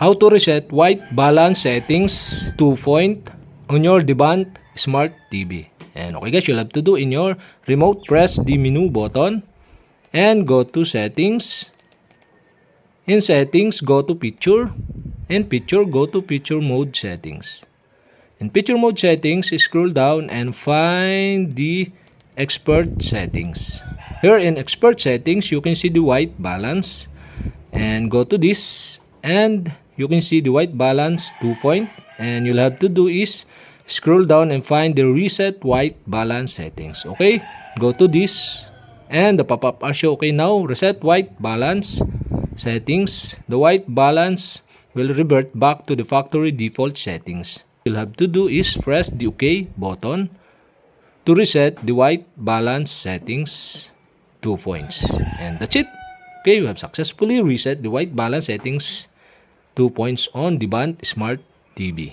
How to reset white balance settings 2-point on your Devant Smart TV. And okay guys, you'll have to do in your remote, press the menu button and go to settings. In settings, go to picture. In picture, go to picture mode settings. In picture mode settings, scroll down and find the expert settings. Here in expert settings, you can see the white balance. And go to this and you can see the white balance 2-point, and you'll have to do is scroll down and find the reset white balance settings. Okay, go to this and the pop-up will show. Okay, now reset white balance settings. The white balance will revert back to the factory default settings. You'll have to do is press the OK button to reset the white balance settings 2 points, and that's it. Okay, you have successfully reset the white balance settings 2 points on Devant Smart TV.